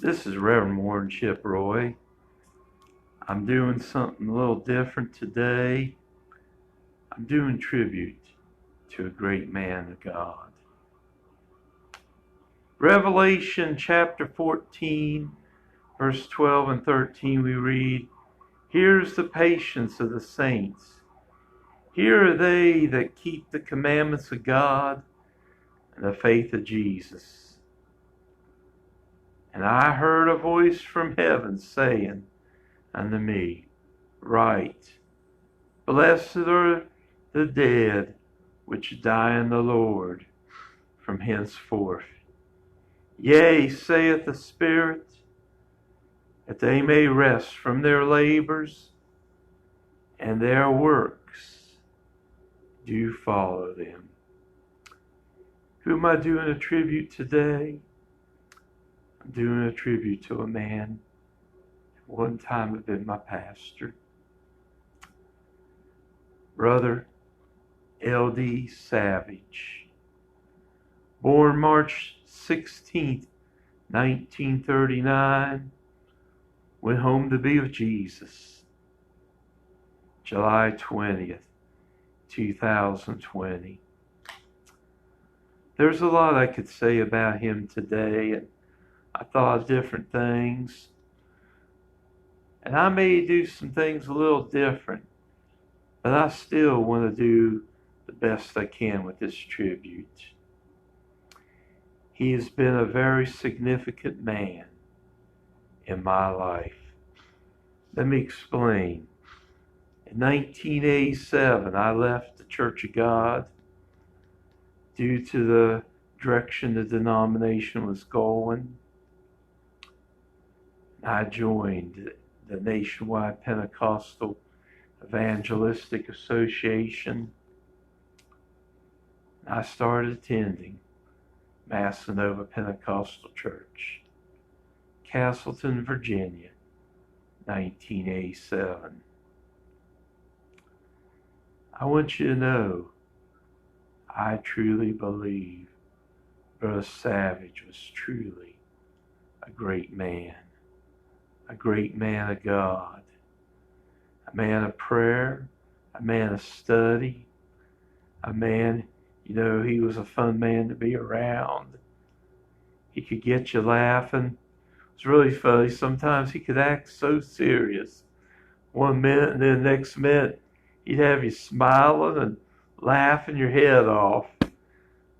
This is Reverend Warren Chiproy. I'm doing something a little different today. I'm doing tribute to a great man of God. Revelation chapter 14, verse 12 and 13, we read, "Here's the patience of the saints. Here are they that keep the commandments of God and the faith of Jesus. And I heard a voice from heaven saying unto me, Write, Blessed are the dead which die in the Lord from henceforth. Yea, saith the Spirit, that they may rest from their labors, and their works do follow them." Who am I doing a tribute today? I'm doing a tribute to a man who one time had been my pastor. Brother L.D. Savage. Born March 16th, 1939, went home to be with Jesus. July 20th, 2020. There's a lot I could say about him today, and I thought of different things. And I may do some things a little different, but I still want to do the best I can with this tribute. He has been a very significant man in my life. Let me explain. In 1987, I left the Church of God due to the direction the denomination was going. I joined the Nationwide Pentecostal Evangelistic Association. I started attending Massanova Pentecostal Church, Castleton, Virginia, 1987. I want you to know, I truly believe Brother Savage was truly a great man of God, a man of prayer, a man of study, a man, he was a fun man to be around. He could get you laughing. It was really funny. Sometimes he could act so serious one minute, and then the next minute he'd have you smiling and laughing your head off.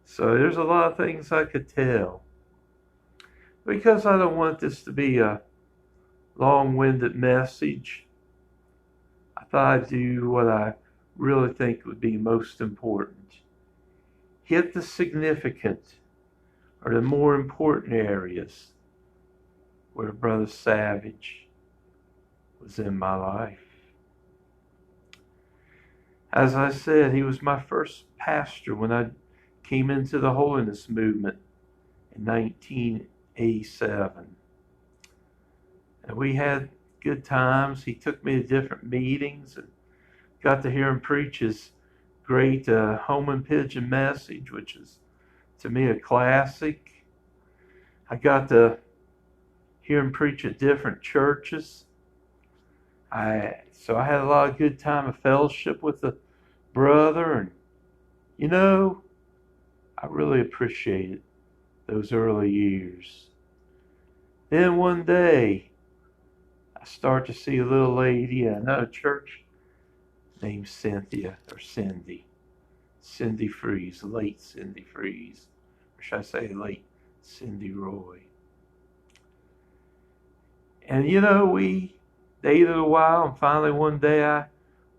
So there's a lot of things I could tell. Because I don't want this to be a long-winded message, I thought I'd do what I really think would be most important. Hit the significant or the more important areas where Brother Savage was in my life. As I said, he was my first pastor when I came into the holiness movement in 1987. And we had good times. He took me to different meetings and got to hear him preach his great home and pigeon message, which is to me a classic. I got to hear him preach at different churches. So I had a lot of good time of fellowship with the brother, and I really appreciated those early years. Then one day I start to see a little lady at another church named Cindy Freeze, late Cindy Freeze, or should I say late Cindy Roy. And we dated a while, and finally one day I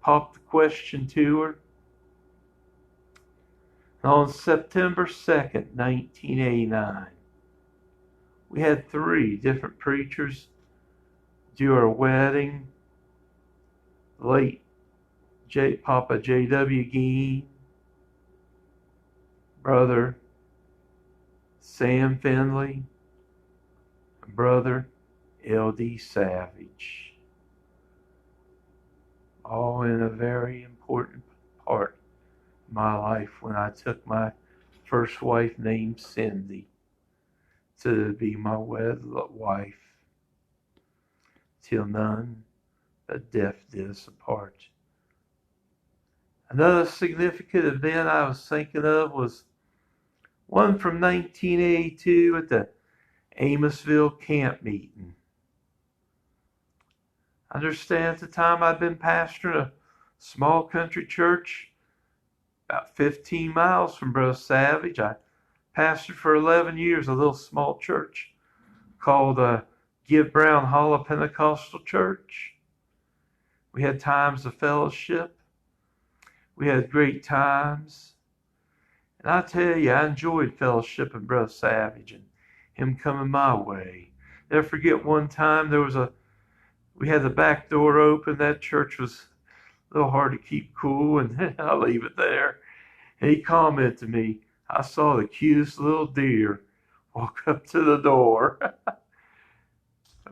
popped the question to her. And on September 2nd, 1989, we had 3 different preachers do our wedding. Late Papa J.W. Geen, Brother Sam Finley, and Brother L.D. Savage. All in a very important part of my life when I took my first wife named Cindy to be my wed wife, till none but death did us apart. Another significant event I was thinking of was one from 1982 at the Amosville camp meeting. I understand at the time I'd been pastoring a small country church about 15 miles from Brother Savage. I pastored for 11 years a little small church called Give Brown Hollow Pentecostal Church. We had times of fellowship. We had great times. And I tell you, I enjoyed fellowship with Brother Savage and him coming my way. Never forget one time we had the back door open. That church was a little hard to keep cool, and I'll leave it there. And he commented to me, I saw the cutest little deer walk up to the door.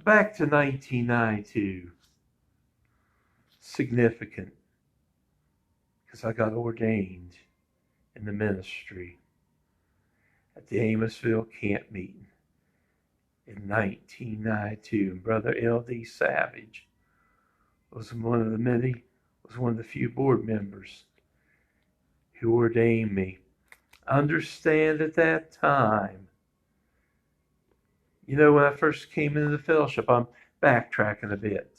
Back to 1992. Significant, because I got ordained in the ministry at the Amosville camp meeting in 1992. And Brother L.D. Savage was one of the few board members who ordained me. Understand at that time, when I first came into the fellowship, I'm backtracking a bit.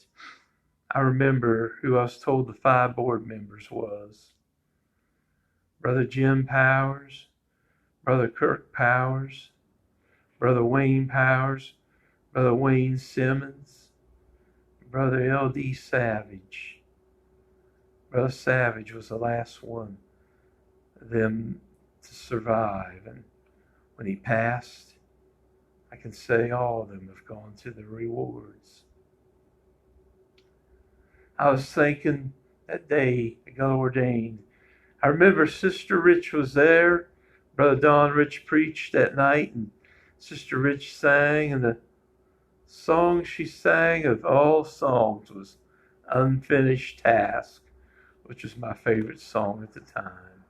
I remember who I was told the 5 board members was. Brother Jim Powers, Brother Kirk Powers, Brother Wayne Powers, Brother Wayne Simmons, Brother L.D. Savage. Brother Savage was the last one of them to survive. And when he passed, I can say all of them have gone to the rewards. I was thinking that day I got ordained. I remember Sister Rich was there. Brother Don Rich preached that night, and Sister Rich sang, and the song she sang of all songs was Unfinished Task, which was my favorite song at the time.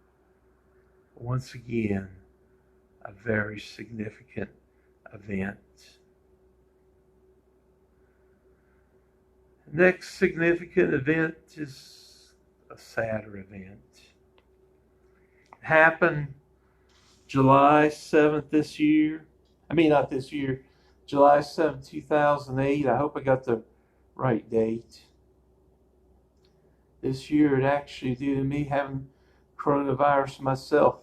Once again, a very significant event. The next significant event is a sadder event. It happened July 7th this year. Not this year. July 7th, 2008. I hope I got the right date. This year, it actually, due to me having coronavirus myself,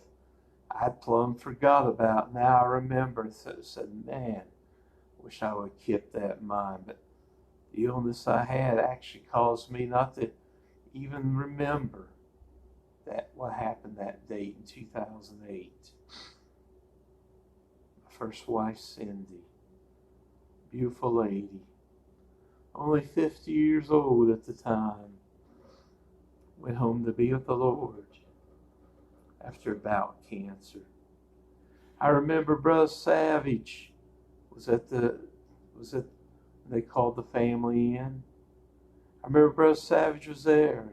I plumb forgot about. Now I remember. So I said, man, wish I would have kept that in mind. But the illness I had actually caused me not to even remember what happened that date in 2008. My first wife, Cindy, beautiful lady, only 50 years old at the time, went home to be with the Lord after a bout of cancer. I remember Brother Savage they called the family in. I remember Brother Savage was there.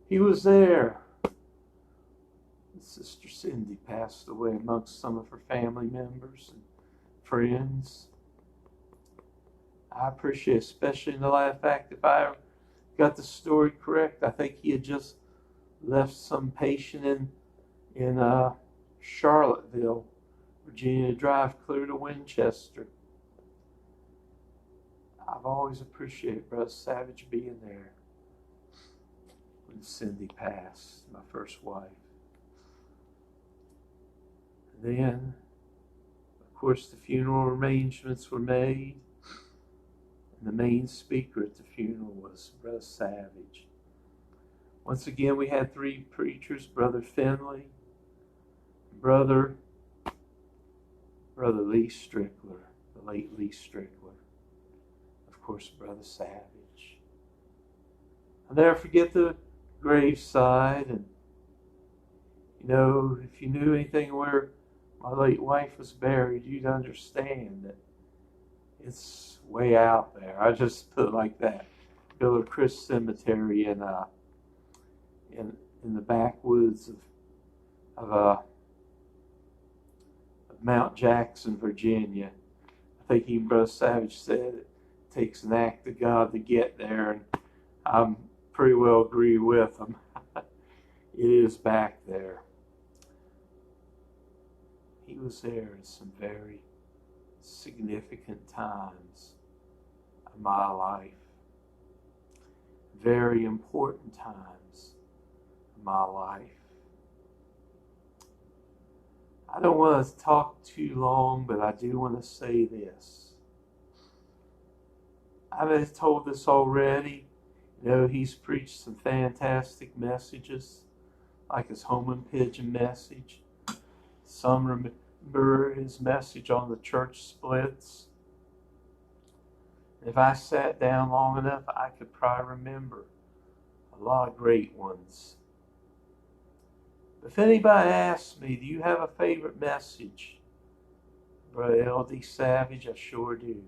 He was there. Sister Cindy passed away amongst some of her family members and friends. I appreciate, especially in the light fact, if I got the story correct, I think he had just left some patient in Charlottesville, Virginia, to drive clear to Winchester. I've always appreciated Brother Savage being there when Cindy passed, my first wife. And then, of course, the funeral arrangements were made, and the main speaker at the funeral was Brother Savage. Once again, we had 3 preachers: Brother Finley, Brother Lee Strickler, the late Lee Strickler, of course, Brother Savage. I'll never forget the graveside, and if you knew anything where my late wife was buried, you'd understand that it's way out there. I just put it like that. Bill Chris Cemetery in the backwoods of Mount Jackson, Virginia. I think even Brother Savage said it takes an act of God to get there, and I pretty well agree with him. It is back there. He was there at some very significant times of my life. Very important times of my life. I don't want to talk too long, but I do want to say this. I've told this already. You know, he's preached some fantastic messages, like his home and pigeon message. Some remember his message on the church splits. If I sat down long enough, I could probably remember a lot of great ones. If anybody asks me, do you have a favorite message? Brother L.D. Savage, I sure do.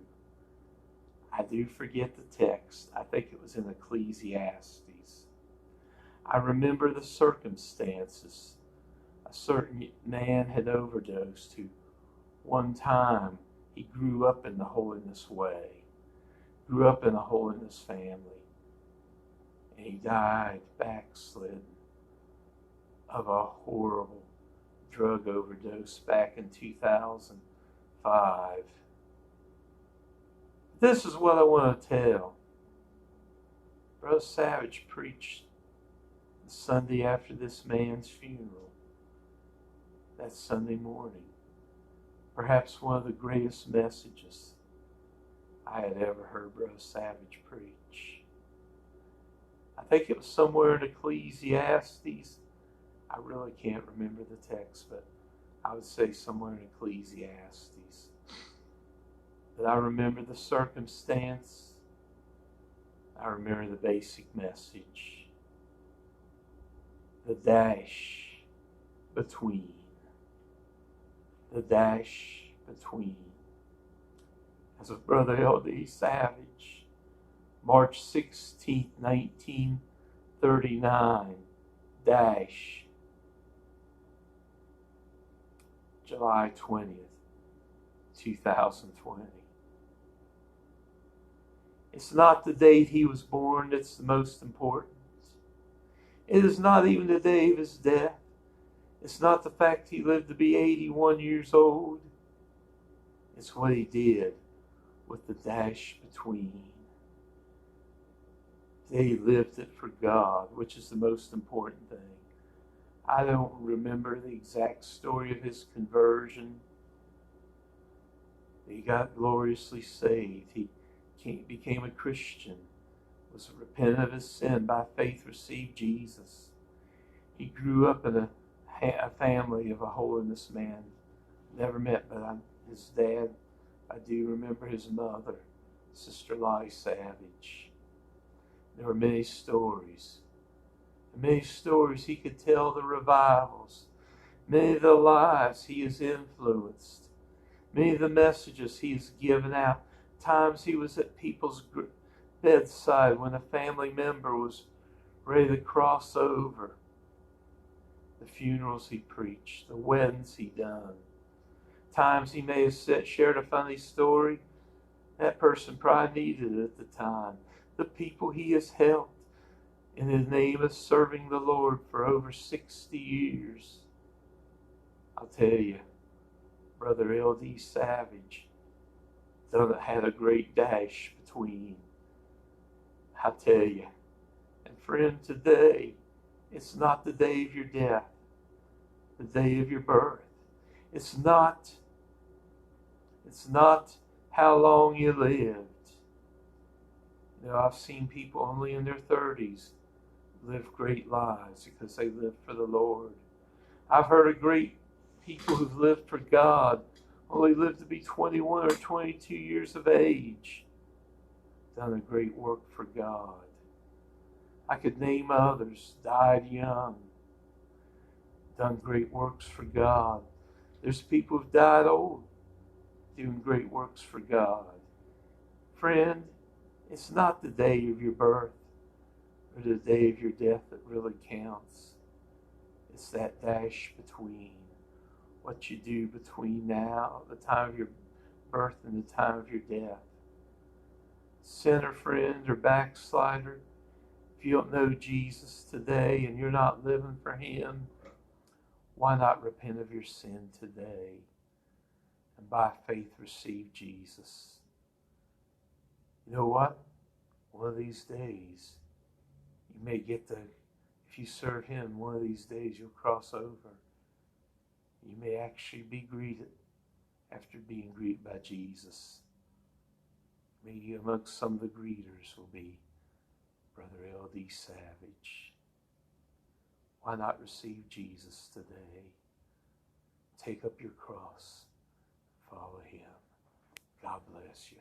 I do forget the text. I think it was in Ecclesiastes. I remember the circumstances. A certain man had overdosed who one time he grew up in the holiness way, grew up in a holiness family, and he died backslidden of a horrible drug overdose back in 2005. This is what I want to tell. Brother Savage preached the Sunday after this man's funeral, that Sunday morning. Perhaps one of the greatest messages I had ever heard Brother Savage preach. I think it was somewhere in Ecclesiastes. I really can't remember the text, but I would say somewhere in Ecclesiastes. But I remember the circumstance. I remember the basic message. The dash between. The dash between. As with Brother L.D. Savage, March 16th, 1939, dash July 20th, 2020. It's not the date he was born that's the most important. It is not even the day of his death. It's not the fact he lived to be 81 years old. It's what he did with the dash between. He lived it for God, which is the most important thing. I don't remember the exact story of his conversion. He got gloriously saved. He became a Christian, was repentant of his sin, by faith received Jesus. He grew up in a family of a holiness man. Never met, but his dad, I do remember his mother, Sister Lottie Savage. There were many stories. Many stories he could tell, the revivals. Many of the lives he has influenced. Many of the messages he has given out. Times he was at people's bedside when a family member was ready to cross over. The funerals he preached. The weddings he done. Times he may have shared a funny story. That person probably needed it at the time. The people he has helped in the name of serving the Lord for over 60 years. I'll tell you, Brother L.D. Savage had a great dash between. I'll tell you. And friend, today, it's not the day of your death, the day of your birth. It's not how long you lived. You know, I've seen people only in their 30s live great lives because they live for the Lord. I've heard of great people who've lived for God only lived to be 21 or 22 years of age, done a great work for God. I could name others, died young, done great works for God. There's people who've died old, doing great works for God. Friend, it's not the day of your birth or the day of your death that really counts. It's that dash between. what you do between now, the time of your birth and the time of your death. Sinner friend or backslider, if you don't know Jesus today and you're not living for him, why not repent of your sin today and by faith receive Jesus? You know what? One of these days, you may get to, if you serve him, one of these days you'll cross over. You may actually be greeted after being greeted by Jesus. Maybe amongst some of the greeters will be Brother L.D. Savage. Why not receive Jesus today? Take up your cross. Follow him. God bless you.